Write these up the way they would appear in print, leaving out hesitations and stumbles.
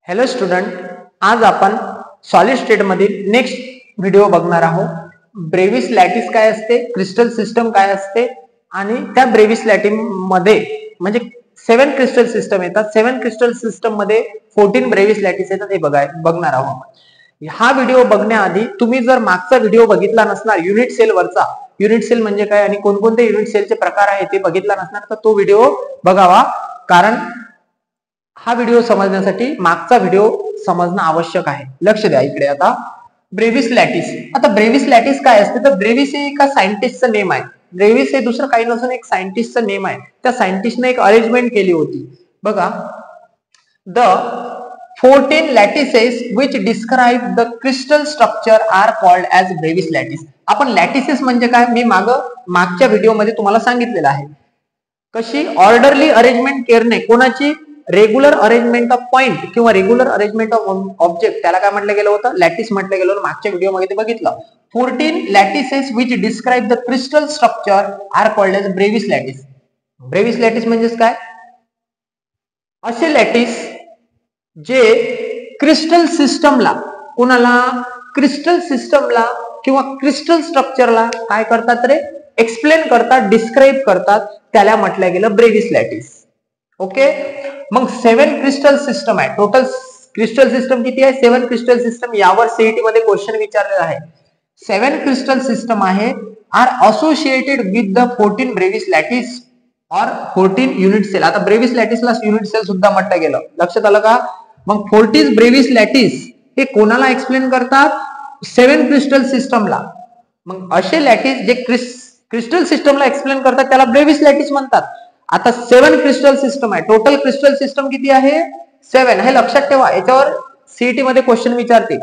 Hello student, आज आपण solid state मधील नेक्स्ट व्हिडिओ बघणार आहोत. ब्रेव्हिस लॅटिस काय असते, क्रिस्टल सिस्टम काय असते आणि त्या ब्रेव्हिस लॅटिस मध्ये म्हणजे 7 क्रिस्टल सिस्टम येतात. 7 क्रिस्टल सिस्टम मध्ये 14 ब्रेव्हिस लॅटिस येतात, हे बघणार आहोत. हा व्हिडिओ बघण्याआधी तुम्ही जर मागचा व्हिडिओ बघितला नसणार युनिट सेल वरचा, युनिट सेल म्हणजे काय आणि कोणकोणते युनिट सेलचे प्रकार आहेत ते बघितला नसणार तर तो व्हिडिओ बघावा, कारण हा व्हिडिओ समजण्यासाठी मागचा व्हिडिओ समजणं आवश्यक आहे. लक्ष द्या इकडे. आता ब्रेव्हिस लॅटिस. आता ब्रेव्हिस लॅटिस काय असते तर ब्रेव्हिस हे एका सायंटिस्टचं नेम आहे. ब्रेव्हिस हे दुसरं काही नसून एक सायंटिस्टचं नेम आहे. त्या सायंटिस्टने एक अरेंजमेंट केली होती. बघा, the 14 lattices which describe the crystal structure are called as Bravais lattice. आपण लॅटिसेस म्हणजे काय मी मागच्या व्हिडिओमध्ये तुम्हाला सांगितलेलं आहे. कशी ऑर्डरली अरेंजमेंट करणे, कोणाची रेग्युलर अरेंजमेंट ऑफ पॉइंट किंवा रेग्युलर अरेंजमेंट ऑफ ऑब्जेक्ट, त्याला काय म्हटलं गेलं होतं, लॅटिस म्हटलं गेलं. मागच्या व्हिडिओ मध्ये ते बघितलं. 14 lattices which describe the crystal structure are called as Bravais lattice. Bravais lattice म्हणजे काय, असे लॅटिस जे क्रिस्टल सिस्टमला, कोणाला, क्रिस्टल सिस्टमला किंवा क्रिस्टल स्ट्रक्चरला काय करतात रे, एक्सप्लेन करतात, डिस्क्राइब करतात, त्याला म्हटलं गेलं ब्रेव्हिस लॅटिस. ओके. मग 7 क्रिस्टल सिस्टम आहे. टोटल क्रिस्टल सिस्टम किती आहे, 7 क्रिस्टल सिस्टम. यावर सीईटी मध्ये क्वेश्चन विचारलेला आहे. 7 क्रिस्टल सिस्टम आहे are associated with the 14 Bravais lattice और 14 युनिट सेल. आता ब्रेव्हिस लॅटिसला युनिट सेल सुद्धा म्हटलं गेलं, लक्षात आलं का. मग 14 ब्रेव्हिस लॅटिस हे कोणाला एक्सप्लेन करतात, 7 क्रिस्टल सिस्टमला. मग असे लॅटिस जे क्रिस्टल सिस्टमला एक्सप्लेन करतात त्याला ब्रेव्हिस लॅटिस म्हणतात. आता 7 क्रिस्टल सिस्टम आहे. टोटल क्रिस्टल सिस्टम किती आहे, 7. हे लक्षात ठेवा, याच्यावर सीईटी मध्ये क्वेश्चन विचारते.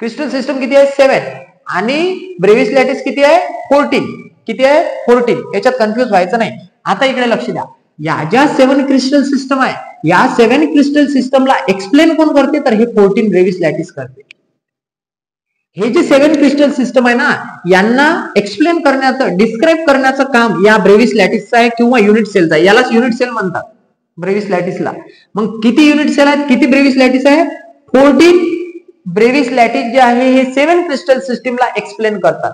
क्रिस्टल सिस्टम किती आहे, 7, आणि ब्रेव्हिस लॅटिस किती आहे, 14. किती आहे, 14. याच्यात कन्फ्युज व्हायचं नाही. आता इकडे लक्ष द्या. या ज्या 7 क्रिस्टल सिस्टम आहे, या 7 क्रिस्टल सिस्टमला एक्सप्लेन कोण करते तर हे 14 ब्रेव्हिस लॅटिस करते. हे जे 7 क्रिस्टल सिस्टम आहे ना, यांना एक्सप्लेन करण्याचं, डिस्क्राइब करण्याचं काम या ब्रेव्हिस लॅटिसचं आहे किंवा युनिट सेलचं आहे. यालाच युनिट सेल म्हणतात, ब्रेव्हिस लॅटिसला. मग किती युनिट सेल आहेत, किती ब्रेव्हिस लॅटिस आहे, 14 ब्रेव्हिस लॅटिस जे आहे हे 7 क्रिस्टल सिस्टमला एक्सप्लेन करतात.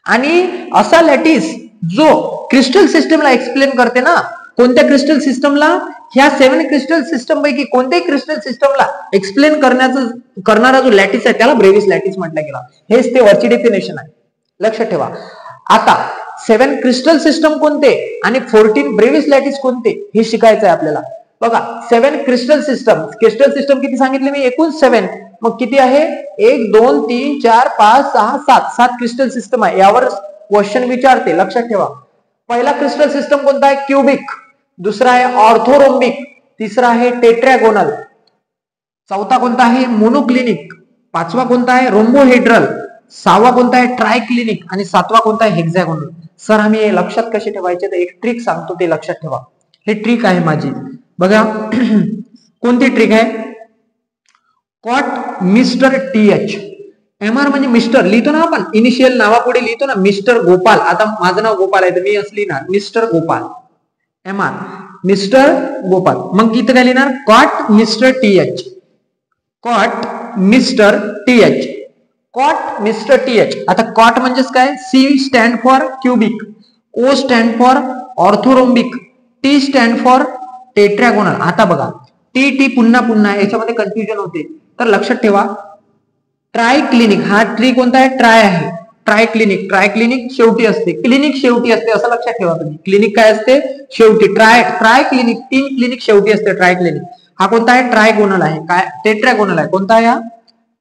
आणि असा लॅटिस जो क्रिस्टल सिस्टमला एक्सप्लेन करते ना, कोणत्या क्रिस्टल सिस्टमला, ह्या 7 क्रिस्टल सिस्टम पैकी कोणत्याही क्रिस्टल सिस्टमला एक्सप्लेन करणारा जो लॅटिस आहे त्याला ब्रेव्हिस लॅटिस म्हटलं गेलं. हेच ते वरची डेफिनेशन आहे, लक्षात ठेवा. आता 7 क्रिस्टल सिस्टम कोणते आणि 14 ब्रेव्हिस लॅटिस कोणते हे शिकायचं आहे आपल्याला. बघा, 7 क्रिस्टल सिस्टम, क्रिस्टल सिस्टम किती सांगितले मी, एकूण 7. मग किती आहे, 1 2 3 4 5 6 7 क्रिस्टल सिस्टम आहे. यावर क्वेश्चन विचारते, लक्षात ठेवा. पहिला क्रिस्टल सिस्टम कोणता आहे, क्युबिक. दुसरा आहे ऑर्थोरोम्बिक. तिसरा आहे टेट्रागोनल. चौथा कोणता आहे, मोनोक्लिनिक. पाचवा कोणता आहे, रोम्बोहेड्रल. 6वा कोणता आहे, ट्रायक्लिनिक. आणि 7वा कोणता आहे, हेक्सागोनल. सर आम्ही हे लक्षात कसे ठेवायचे, तर एक ट्रिक सांगतो, ते लक्षात ठेवा. हे ट्रिक आहे माझी. बघा कोणती ट्रिक आहे, कॉट मिस्टर TH. MR म्हणजे मिस्टर लिहितो ना आपण, इनिशियल नावापुढे लिहितो ना, मिस्टर गोपाल. आता माझं नाव गोपाल आहे तर मी असली ना mister Gopal. MR mister Gopal. मग इथं काय लिहिणार, cot mister TH. Cot mister TH. Cot mister TH. आता कॉट म्हणजेच काय, C stand for cubic, O stand for orthorhombic, T stand for tetragonal. आता बघा, टी पुन्हा याच्यामध्ये कन्फ्युजन होते, तर लक्षात ठेवा. ट्रायक्लिनिक, हा ट्री कोणता आहे, ट्राय आहे. ट्रायक्लिनिक शेवटी असते, क्लिनिक शेवटी असते, असं लक्षात ठेवा तुम्ही. क्लिनिक काय असते, शेवटी. ट्रायक्लिनिक, 3 क्लिनिक शेवटी असते ट्रायक्लिनिक. हा कोणता आहे, ट्रायगोनल आहे. काय, टेट्रागोनल आहे. कोणता आहे,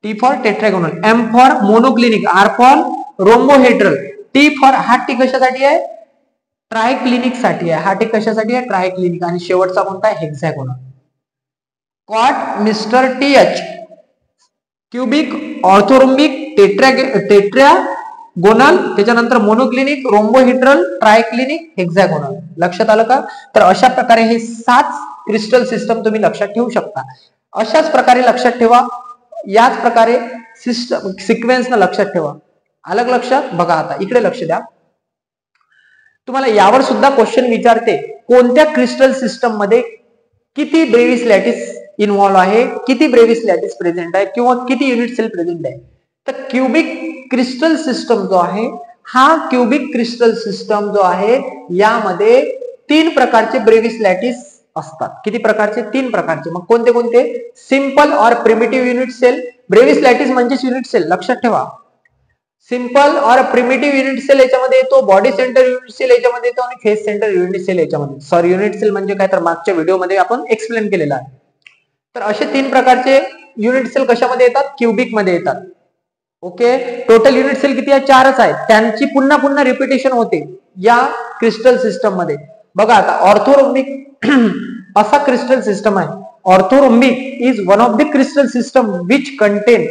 T for tetragonal. M for monoclinic, R for rhombohedral, T for, हा टी कशासाठी आहे, ट्रायक्लिनिक साठी आहे. हा टी कशासाठी आहे, ट्रायक्लिनिक. आणि शेवटचा कोणता आहे, hexagonal. Cot mister TH, cubic, orthorhombic, tetragonal, त्याच्यानंतर मोनोक्लिनिक, रोम्बोहेड्रल, ट्रायक्लिनिक, हेक्सागोनल. लक्षात आलं का. तर अशा प्रकारे हे 7 क्रिस्टल सिस्टम तुम्ही लक्षात ठेवू शकता. अशाच प्रकारे लक्षात ठेवा, याच प्रकारे सिस्टम सिक्वेन्स न लक्षात ठेवा. अलग लक्षात. बघा आता इकडे लक्ष द्या, तुम्हाला यावर सुद्धा क्वेश्चन विचारते, कोणत्या क्रिस्टल सिस्टम मध्ये किती ब्रेव्हिस लॅटिस इन्व्हॉल्व आहे, किती ब्रेव्हिस लॅटिस प्रेझेंट आहे किंवा किती युनिट सेल प्रेझेंट आहे. तर क्युबिक क्रिस्टल सिस्टम जो आहे, हा क्युबिक क्रिस्टल सिस्टम जो आहे यामध्ये 3 प्रकारचे ब्रेव्हिस लॅटिस असतात. किती प्रकारचे? 3 प्रकारचे. मग कोणते कोणते? सिंपल और प्रिमिटिव्ह युनिट सेल. ब्रेव्हिस लॅटिस म्हणजे युनिट सेल, लक्षात ठेवा. सिंपल और प्रिमिटिव्ह युनिट सेल याच्यामध्ये येतो, बॉडी सेंटर युनिट सेल याच्यामध्ये येतो आणि फेस सेंटर युनिट सेल याच्यामध्ये. सॉरी, युनिट सेल म्हणजे काय तर मागच्या व्हिडिओमध्ये आपण एक्सप्लेन केलेला आहे. तर असे 3 प्रकारचे युनिट सेल कशामध्ये येतात? क्युबिक मध्ये येतात. ओके, टोटल युनिट सेल किती आहे? 4च आहेत. त्यांची पुन्हा पुन्हा रिपिटेशन होते या क्रिस्टल सिस्टम मध्ये. बघा आता ऑर्थोरोम्बिक असा क्रिस्टल सिस्टम आहे. Orthorhombic is one of the crystal system which contain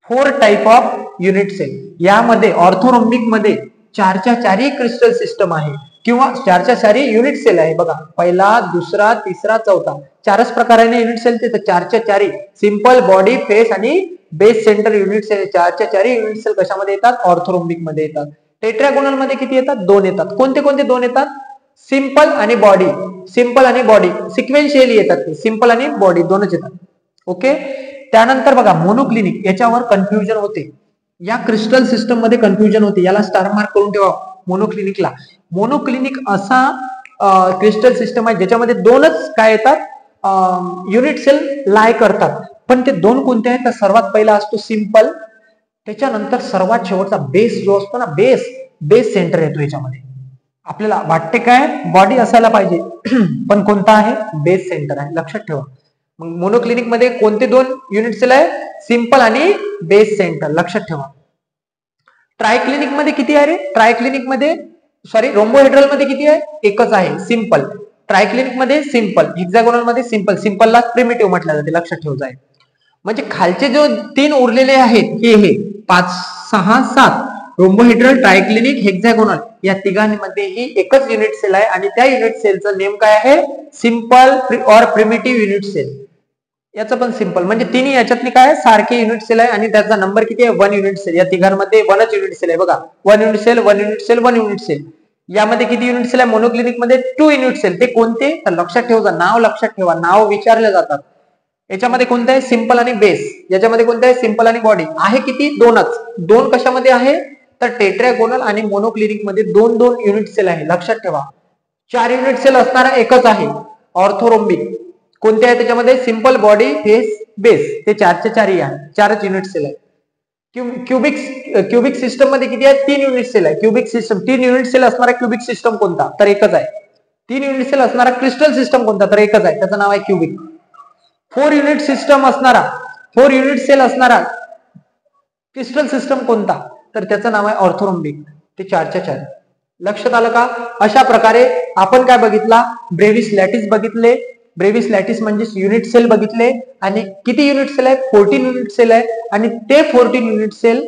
4 type of unit cell. यामध्ये ऑर्थोरोम्बिक मध्ये 4च्या 4 क्रिस्टल सिस्टम आहे किंवा 4च्या 4 युनिट सेल आहे. बघा, पहिला, दुसरा, तिसरा, चौथा, 4च प्रकाराने युनिट सेलचे. तर 4च्या 4 सिंपल, बॉडी, फेस आणि बेस सेंटर युनिट सेल. 4च्या 4 युनिट सेल कशामध्ये येतात? ऑर्थोरोम्बिक मध्ये येतात. टेट्रागोनल मध्ये किती येतात? 2 येतात. कोणते कोणते 2 येतात? सिंपल आणि बॉडी. सिंपल आणि बॉडी सिक्वेन्शियली येतात ते. सिंपल आणि बॉडी 2च येतात. ओके, त्यानंतर बघा मोनोक्लिनिक, याच्यावर कन्फ्युजन होते. या क्रिस्टल सिस्टम मध्ये कन्फ्युजन होते. याला स्टार मार्क करून ठेवा मोनोक्लिनिकला. मोनोक्लिनिक असा क्रिस्टल सिस्टम आहे ज्याच्यामध्ये 2च काय येतात? युनिट सेल लाय करतात. पण ते 2 कोणते आहेत? तर सर्वात पहिला असतो सिंपल, त्याच्यानंतर सर्वात शेवटचा बेस जो असतो ना, बेस सेंटर येतो याच्यामध्ये. आपल्याला वाटते काय बॉडी असायला पाहिजे, पण कोणता आहे? बेस सेंटर आहे, लक्षात ठेवा. मग मोनोक्लिनिक मध्ये कोणते 2 युनिट सेल आहे? सिंपल आणि बेस सेंटर, लक्षात ठेवा. ट्रायक्लिनिक मध्ये किती आहे रे? ट्रायक्लिनिक मध्ये सॉरी रोम्बोहेड्रल मध्ये किती आहे? एकच आहे, सिंपल. ट्रायक्लिनिक मध्ये सिंपल, हेक्सागोनल मध्ये सिंपल. सिंपलला प्रिमिटिव्ह म्हटलं जाते, लक्षात ठेवायचं आहे. म्हणजे खालचे जो 3 उरलेले आहेत हे 5, 6, 7 रोम्बोहेड्रल, ट्रायक्लिनिक, हेक्सागोनल या तिघांमध्येही एकच युनिट सेल आहे आणि त्या युनिट सेलचं नेम काय आहे? सिंपल और प्रिमिटिव्ह युनिट सेल. याचं पण सिंपल म्हणजे तिन्ही याच्यातली काय सारखे युनिट सेल आहे आणि त्याचा नंबर किती आहे? 1 युनिट सेल. या तिघांमध्ये 1च युनिट सेल आहे. बघा, 1 unit cell, 1 unit cell, 1 unit cell. यामध्ये किती युनिट सेल आहे? मोनोक्लिनिक मध्ये 2 युनिट सेल. ते कोणते? तर लक्षात ठेवा, नाव लक्षात ठेवा, नाव विचारले जातात. याच्यामध्ये कोणतं आहे? सिंपल आणि बेस. याच्यामध्ये कोणतं आहे? सिंपल आणि बॉडी. आहे किती? 2च. 2 कशामध्ये आहे? तर टेट्रागोनल आणि मोनोक्लिनिक मध्ये 2 युनिट सेल आहे, लक्षात ठेवा. 4 युनिट सेल असणारा एकच आहे ऑर्थोरोम्बिक. कोणते आहे त्याच्यामध्ये? Simple, body, face, base. ते 4च्या 4 आहे, 4च युनिट सेल आहे. क्युबिक सिस्टम मध्ये किती आहे? 3 युनिट सेल आहे. क्युबिक सिस्टम 3 युनिट सेल असणारा क्युबिक सिस्टम कोणता? तर एकच आहे. 3 युनिट सेल असणारा क्रिस्टल सिस्टम कोणता? तर एकच आहे, त्याचं नाव आहे क्युबिक. 4 युनिट सिस्टम असणारा, 4 युनिट सेल असणारा क्रिस्टल सिस्टम कोणता? तर त्याचं नाव आहे ऑर्थोरोम्बिक. ते 4च्या 4. लक्षात आलं का? अशा प्रकारे आपण काय बघितला? ब्रेव्हिस लॅटिस बघितले. ब्रेव्हिस लॅटिस म्हणजे युनिट सेल बघितले आणि किती युनिट सेल आहे? 14 युनिट सेल आहे आणि ते 14 युनिट सेल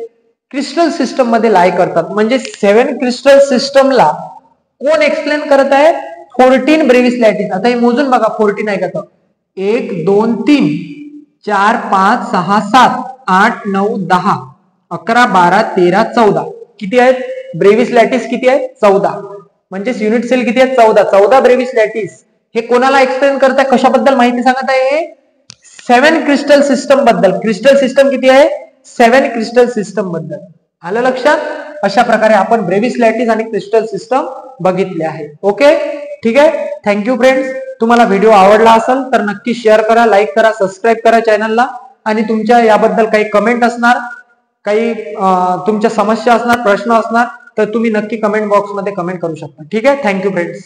क्रिस्टल सिस्टम मध्ये लाय करतात. म्हणजे 7 क्रिस्टल सिस्टमला कोण एक्सप्लेन करत आहे? 14 ब्रेव्हिस लॅटिस. आता हे मोजून बघा, 14 आहे का? 1, 2, 3, 4, 5, 6, 7, 8, 9, 10, 11, 12, 13, 14. किती आहेत? ब्रेव्हिस लॅटिस किती आहेत? 14. म्हणजे युनिट सेल किती आहेत? 14. 14 ब्रेव्हिस लॅटिस. हे कोणाला एक्सप्लेन करताय? कशाबद्दल माहिती सांगत आहे? 7 क्रिस्टल सिस्टम बद्दल. क्रिस्टल सिस्टम किती आहे? 7 क्रिस्टल सिस्टम बद्दल. आलं लक्षात? अशा प्रकारे आपण ब्रेव्हिस लॅटिस आणि क्रिस्टल सिस्टम बघितले आहे. ओके, ठीक आहे. Thank you friends. तुम्हाला व्हिडिओ आवडला असेल तर नक्की शेअर करा, लाईक करा, सबस्क्राईब करा चॅनलला. आणि तुमच्या याबद्दल काही कमेंट असणार, काही तुमच्या समस्या असणार, प्रश्न असणार तर तुम्ही नक्की कमेंट बॉक्स मध्ये कमेंट करू शकता. ठीक आहे. Thank you friends.